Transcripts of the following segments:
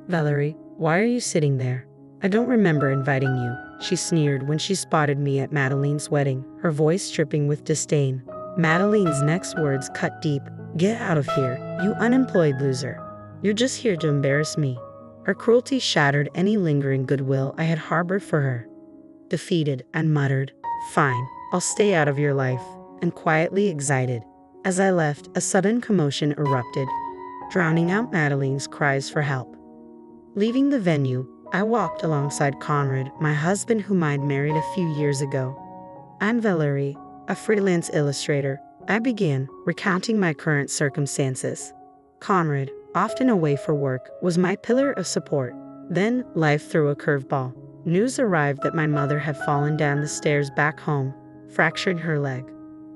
Valerie, why are you sitting there? I don't remember inviting you, she sneered when she spotted me at Madeline's wedding, her voice dripping with disdain. Madeline's next words cut deep. Get out of here, you unemployed loser. You're just here to embarrass me. Her cruelty shattered any lingering goodwill I had harbored for her. Defeated, I muttered, "Fine, I'll stay out of your life," and quietly excited. As I left, a sudden commotion erupted, drowning out Madeline's cries for help. Leaving the venue, I walked alongside Conrad, my husband whom I'd married a few years ago. "I'm Valerie, a freelance illustrator," I began, recounting my current circumstances. Conrad, often away for work, was my pillar of support. Then, life threw a curveball. News arrived that my mother had fallen down the stairs back home, fracturing her leg.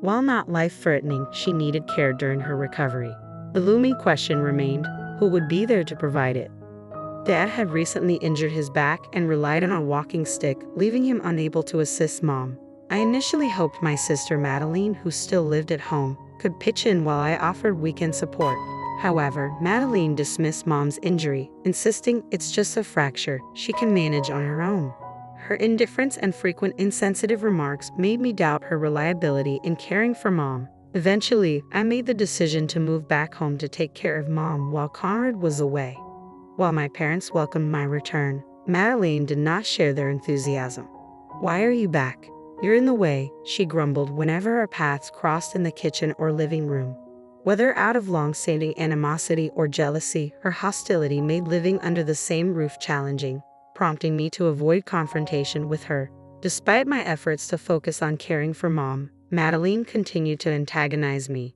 While not life-threatening, she needed care during her recovery. The looming question remained, who would be there to provide it? Dad had recently injured his back and relied on a walking stick, leaving him unable to assist Mom. I initially hoped my sister Madeline, who still lived at home, could pitch in while I offered weekend support. However, Madeline dismissed Mom's injury, insisting it's just a fracture she can manage on her own. Her indifference and frequent insensitive remarks made me doubt her reliability in caring for Mom. Eventually, I made the decision to move back home to take care of Mom while Conrad was away. While my parents welcomed my return, Madeline did not share their enthusiasm. "Why are you back? You're in the way," she grumbled whenever our paths crossed in the kitchen or living room. Whether out of long-standing animosity or jealousy, her hostility made living under the same roof challenging, prompting me to avoid confrontation with her. Despite my efforts to focus on caring for Mom, Madeline continued to antagonize me.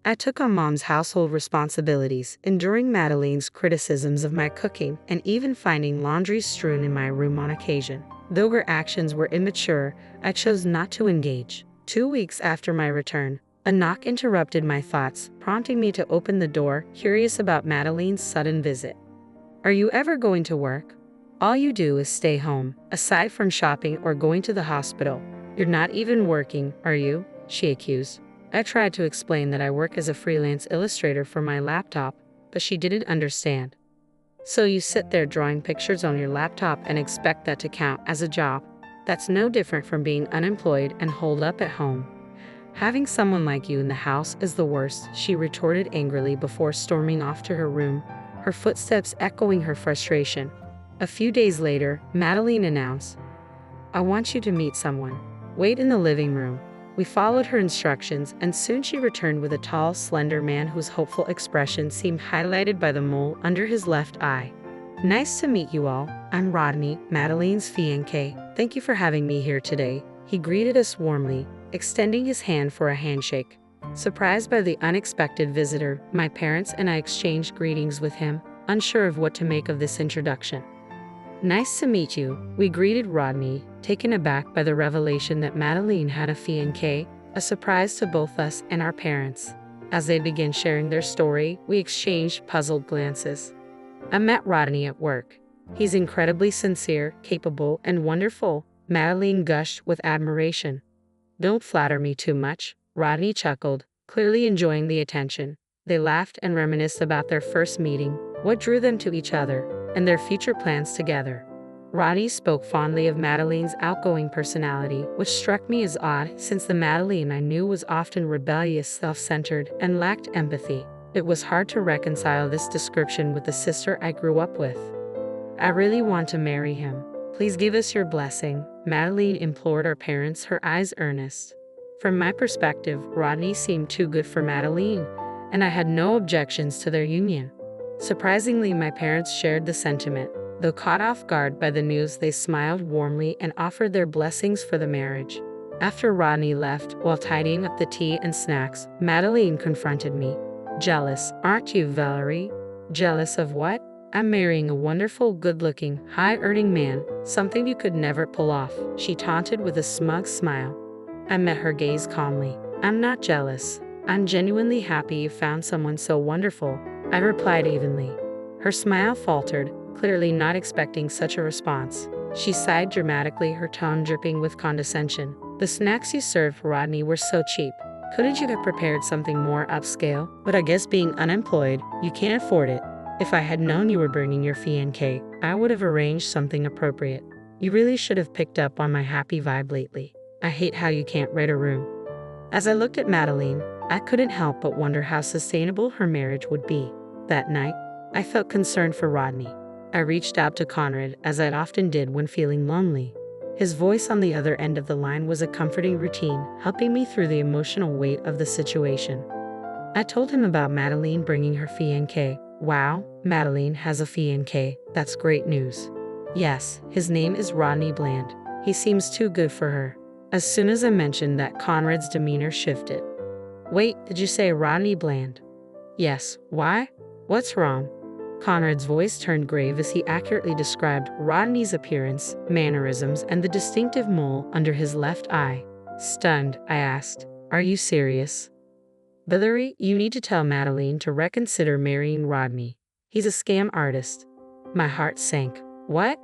I took on Mom's household responsibilities, enduring Madeline's criticisms of my cooking and even finding laundry strewn in my room on occasion. Though her actions were immature, I chose not to engage. 2 weeks after my return, a knock interrupted my thoughts, prompting me to open the door, curious about Madeline's sudden visit. "Are you ever going to work? All you do is stay home, aside from shopping or going to the hospital. You're not even working, are you?" she accused. I tried to explain that I work as a freelance illustrator for my laptop, but she didn't understand. "So you sit there drawing pictures on your laptop and expect that to count as a job? That's no different from being unemployed and holed up at home. Having someone like you in the house is the worst," she retorted angrily before storming off to her room, her footsteps echoing her frustration. A few days later, Madeline announced, "I want you to meet someone. Wait in the living room." We followed her instructions, and soon she returned with a tall, slender man whose hopeful expression seemed highlighted by the mole under his left eye. "Nice to meet you all. I'm Rodney, Madeline's fiancé. Thank you for having me here today." He greeted us warmly, extending his hand for a handshake. Surprised by the unexpected visitor, my parents and I exchanged greetings with him, unsure of what to make of this introduction. "Nice to meet you," we greeted Rodney, taken aback by the revelation that Madeline had a fiancé, a surprise to both us and our parents. As they began sharing their story, we exchanged puzzled glances. "I met Rodney at work. He's incredibly sincere, capable, and wonderful," Madeline gushed with admiration. "Don't flatter me too much," Rodney chuckled, clearly enjoying the attention. They laughed and reminisced about their first meeting, what drew them to each other, and their future plans together. Rodney spoke fondly of Madeline's outgoing personality, which struck me as odd since the Madeline I knew was often rebellious, self-centered, and lacked empathy. It was hard to reconcile this description with the sister I grew up with. "I really want to marry him. Please give us your blessing," Madeline implored our parents, her eyes earnest. From my perspective, Rodney seemed too good for Madeline, and I had no objections to their union. Surprisingly, my parents shared the sentiment. Though caught off guard by the news, they smiled warmly and offered their blessings for the marriage. After Rodney left, while tidying up the tea and snacks, Madeline confronted me. "Jealous, aren't you, Valerie?" "Jealous of what? I'm marrying a wonderful, good-looking, high-earning man, something you could never pull off," she taunted with a smug smile. I met her gaze calmly. "I'm not jealous. I'm genuinely happy you found someone so wonderful," I replied evenly. Her smile faltered, clearly not expecting such a response. She sighed dramatically, her tone dripping with condescension. "The snacks you served Rodney were so cheap. Couldn't you have prepared something more upscale? But I guess being unemployed, you can't afford it." If I had known you were bringing your fiancé, I would have arranged something appropriate. You really should have picked up on my happy vibe lately. I hate how you can't read a room. As I looked at Madeline, I couldn't help but wonder how sustainable her marriage would be. That night, I felt concerned for Rodney. I reached out to Conrad, as I often did when feeling lonely. His voice on the other end of the line was a comforting routine, helping me through the emotional weight of the situation. I told him about Madeline bringing her fiancé. Wow, Madeline has a fiancé. That's great news. Yes, his name is Rodney Bland. He seems too good for her. As soon as I mentioned that, Conrad's demeanor shifted. Wait, did you say Rodney Bland? Yes, why? What's wrong? Conrad's voice turned grave as he accurately described Rodney's appearance, mannerisms, and the distinctive mole under his left eye. Stunned, I asked, "Are you serious?" "Valerie, you need to tell Madeline to reconsider marrying Rodney. He's a scam artist." My heart sank. What?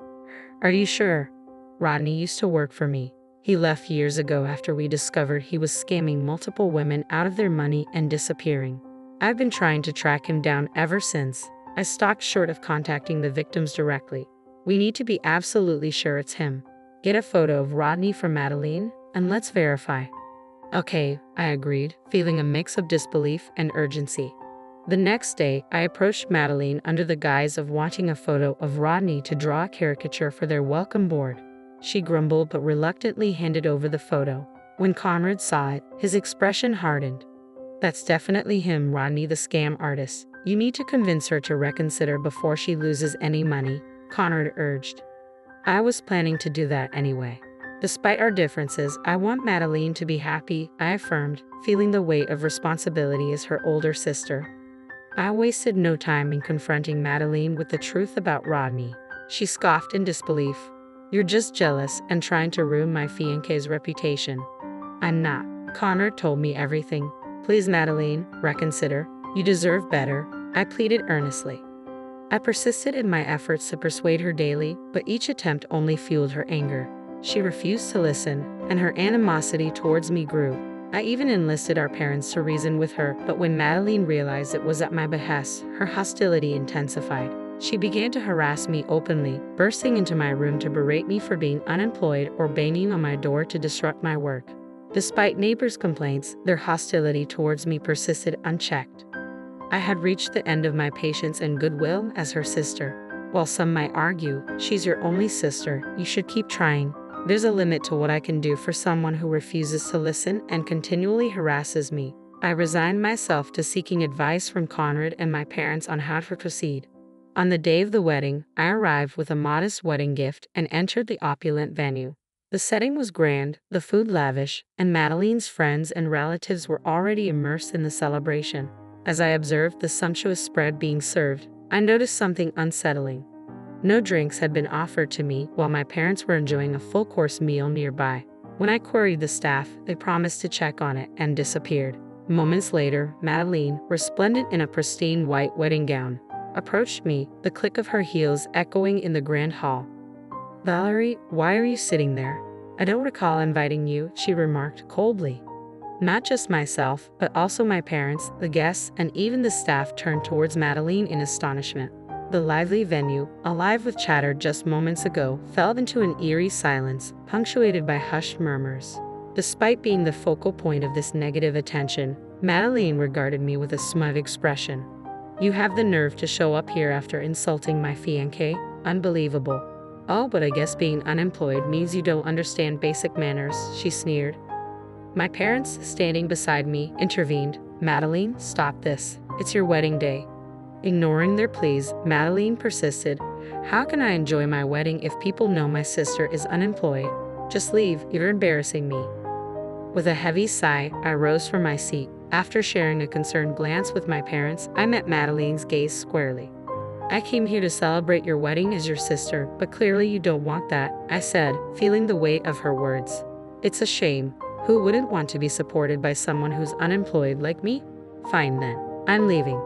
Are you sure? Rodney used to work for me. He left years ago after we discovered he was scamming multiple women out of their money and disappearing. I've been trying to track him down ever since. I stopped short of contacting the victims directly. We need to be absolutely sure it's him. Get a photo of Rodney from Madeline, and let's verify. Okay, I agreed, feeling a mix of disbelief and urgency. The next day, I approached Madeline under the guise of wanting a photo of Rodney to draw a caricature for their welcome board. She grumbled but reluctantly handed over the photo. When Conrad saw it, his expression hardened. That's definitely him, Rodney the scam artist. You need to convince her to reconsider before she loses any money, Conrad urged. I was planning to do that anyway. Despite our differences, I want Madeline to be happy, I affirmed, feeling the weight of responsibility as her older sister. I wasted no time in confronting Madeline with the truth about Rodney. She scoffed in disbelief. You're just jealous and trying to ruin my fiancé's reputation. I'm not. Conrad told me everything. Please, Madeline, reconsider. You deserve better, I pleaded earnestly. I persisted in my efforts to persuade her daily, but each attempt only fueled her anger. She refused to listen, and her animosity towards me grew. I even enlisted our parents to reason with her, but when Madeline realized it was at my behest, her hostility intensified. She began to harass me openly, bursting into my room to berate me for being unemployed or banging on my door to disrupt my work. Despite neighbors' complaints, their hostility towards me persisted unchecked. I had reached the end of my patience and goodwill as her sister. While some might argue, she's your only sister, you should keep trying. There's a limit to what I can do for someone who refuses to listen and continually harasses me. I resigned myself to seeking advice from Conrad and my parents on how to proceed. On the day of the wedding, I arrived with a modest wedding gift and entered the opulent venue. The setting was grand, the food lavish, and Madeline's friends and relatives were already immersed in the celebration. As I observed the sumptuous spread being served, I noticed something unsettling. No drinks had been offered to me while my parents were enjoying a full-course meal nearby. When I queried the staff, they promised to check on it and disappeared. Moments later, Madeline, resplendent in a pristine white wedding gown, approached me, the click of her heels echoing in the grand hall. Valerie, why are you sitting there? I don't recall inviting you, she remarked coldly. Not just myself, but also my parents, the guests, and even the staff turned towards Madeline in astonishment. The lively venue, alive with chatter just moments ago, fell into an eerie silence, punctuated by hushed murmurs. Despite being the focal point of this negative attention, Madeline regarded me with a smug expression. You have the nerve to show up here after insulting my fiancé? Unbelievable. Oh, but I guess being unemployed means you don't understand basic manners, she sneered. My parents, standing beside me, intervened. Madeline, stop this. It's your wedding day. Ignoring their pleas, Madeline persisted. How can I enjoy my wedding if people know my sister is unemployed? Just leave, you're embarrassing me. With a heavy sigh, I rose from my seat. After sharing a concerned glance with my parents, I met Madeline's gaze squarely. I came here to celebrate your wedding as your sister, but clearly you don't want that, I said, feeling the weight of her words. It's a shame. Who wouldn't want to be supported by someone who's unemployed like me? Fine then, I'm leaving.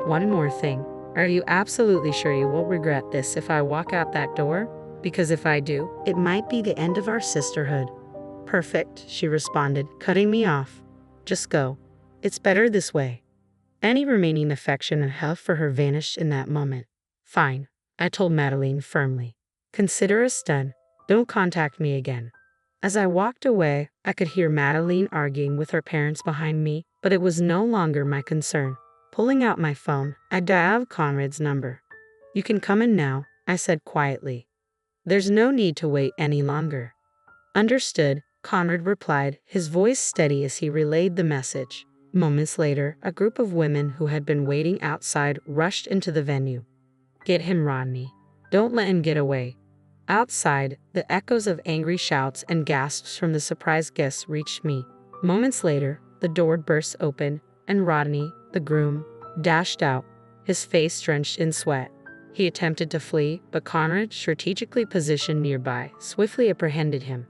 One more thing. Are you absolutely sure you won't regret this if I walk out that door? Because if I do, it might be the end of our sisterhood. Perfect, she responded, cutting me off. Just go. It's better this way. Any remaining affection and love for her vanished in that moment. Fine, I told Madeline firmly. Consider us done. Don't contact me again. As I walked away, I could hear Madeline arguing with her parents behind me, but it was no longer my concern. Pulling out my phone, I dialed Conrad's number. You can come in now, I said quietly. There's no need to wait any longer. Understood, Conrad replied, his voice steady as he relayed the message. Moments later, a group of women who had been waiting outside rushed into the venue. Get him, Rodney. Don't let him get away. Outside, the echoes of angry shouts and gasps from the surprised guests reached me. Moments later, the door burst open, and Rodney, the groom, dashed out, his face drenched in sweat. He attempted to flee, but Conrad, strategically positioned nearby, swiftly apprehended him.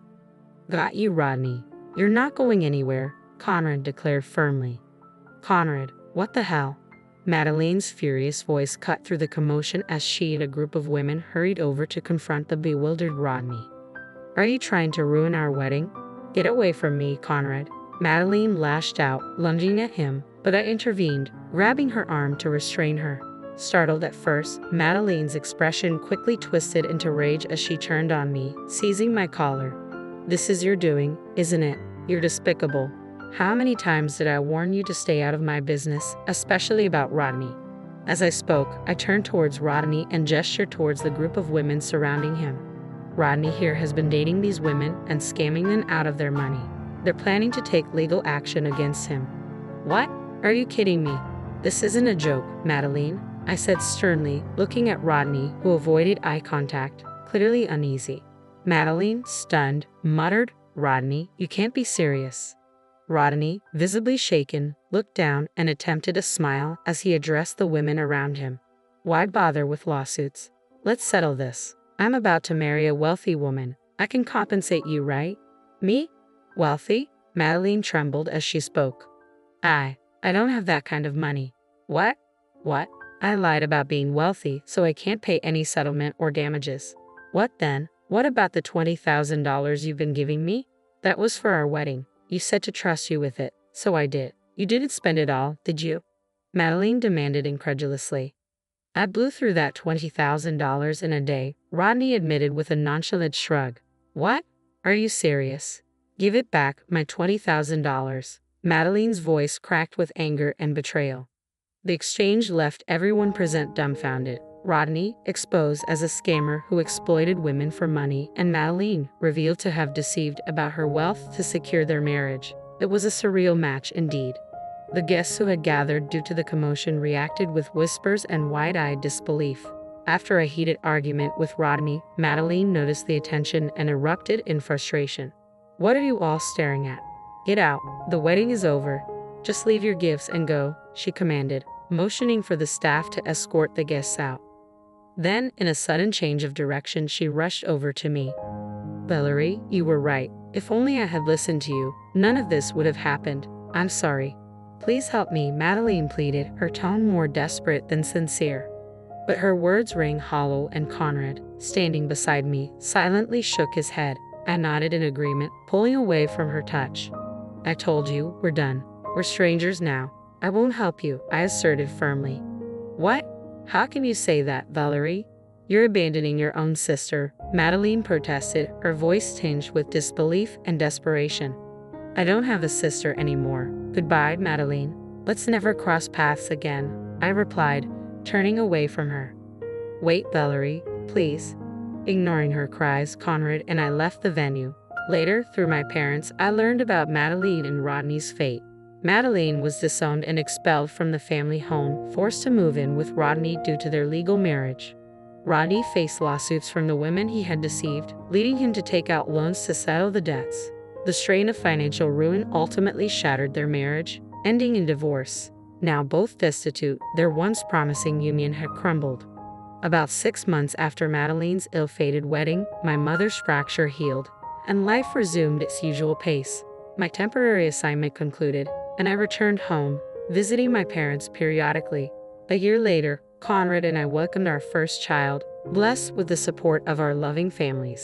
Got you, Rodney. You're not going anywhere, Conrad declared firmly. Conrad, what the hell? Madeline's furious voice cut through the commotion as she and a group of women hurried over to confront the bewildered Rodney. Are you trying to ruin our wedding? Get away from me, Conrad. Madeline lashed out, lunging at him, but I intervened, grabbing her arm to restrain her. Startled at first, Madeline's expression quickly twisted into rage as she turned on me, seizing my collar. This is your doing, isn't it? You're despicable. How many times did I warn you to stay out of my business, especially about Rodney? As I spoke, I turned towards Rodney and gestured towards the group of women surrounding him. Rodney here has been dating these women and scamming them out of their money. They're planning to take legal action against him. What? Are you kidding me? This isn't a joke, Madeline, I said sternly, looking at Rodney, who avoided eye contact, clearly uneasy. Madeline, stunned, muttered, Rodney, you can't be serious. Rodney, visibly shaken, looked down and attempted a smile as he addressed the women around him. Why bother with lawsuits? Let's settle this. I'm about to marry a wealthy woman. I can compensate you, right? Me? Wealthy? Madeline trembled as she spoke. I don't have that kind of money. What? What? I lied about being wealthy, so I can't pay any settlement or damages. What then? What about the $20,000 you've been giving me? That was for our wedding. You said to trust you with it, so I did. You didn't spend it all, did you? Madeline demanded incredulously. I blew through that $20,000 in a day, Rodney admitted with a nonchalant shrug. What? Are you serious? Give it back, my $20,000. Madeline's voice cracked with anger and betrayal. The exchange left everyone present dumbfounded. Rodney, exposed as a scammer who exploited women for money, and Madeline, revealed to have deceived about her wealth to secure their marriage. It was a surreal match indeed. The guests who had gathered due to the commotion reacted with whispers and wide-eyed disbelief. After a heated argument with Rodney, Madeline noticed the attention and erupted in frustration. What are you all staring at? Get out. The wedding is over. Just leave your gifts and go, she commanded, motioning for the staff to escort the guests out. Then, in a sudden change of direction, she rushed over to me. Valerie, you were right. If only I had listened to you, none of this would have happened. I'm sorry. Please help me, Madeline pleaded, her tone more desperate than sincere. But her words rang hollow, and Conrad, standing beside me, silently shook his head. I nodded in agreement, pulling away from her touch. I told you, we're done. We're strangers now. I won't help you, I asserted firmly. What? How can you say that, Valerie? You're abandoning your own sister, Madeline protested, her voice tinged with disbelief and desperation. I don't have a sister anymore. Goodbye, Madeline. Let's never cross paths again, I replied, turning away from her. Wait, Valerie, please. Ignoring her cries, Conrad and I left the venue. Later, through my parents, I learned about Madeline and Rodney's fate. Madeline was disowned and expelled from the family home, forced to move in with Rodney due to their legal marriage. Rodney faced lawsuits from the women he had deceived, leading him to take out loans to settle the debts. The strain of financial ruin ultimately shattered their marriage, ending in divorce. Now both destitute, their once promising union had crumbled. About 6 months after Madeline's ill-fated wedding, my mother's fracture healed, and life resumed its usual pace. My temporary assignment concluded, and I returned home, visiting my parents periodically. A year later, Conrad and I welcomed our first child, blessed with the support of our loving families.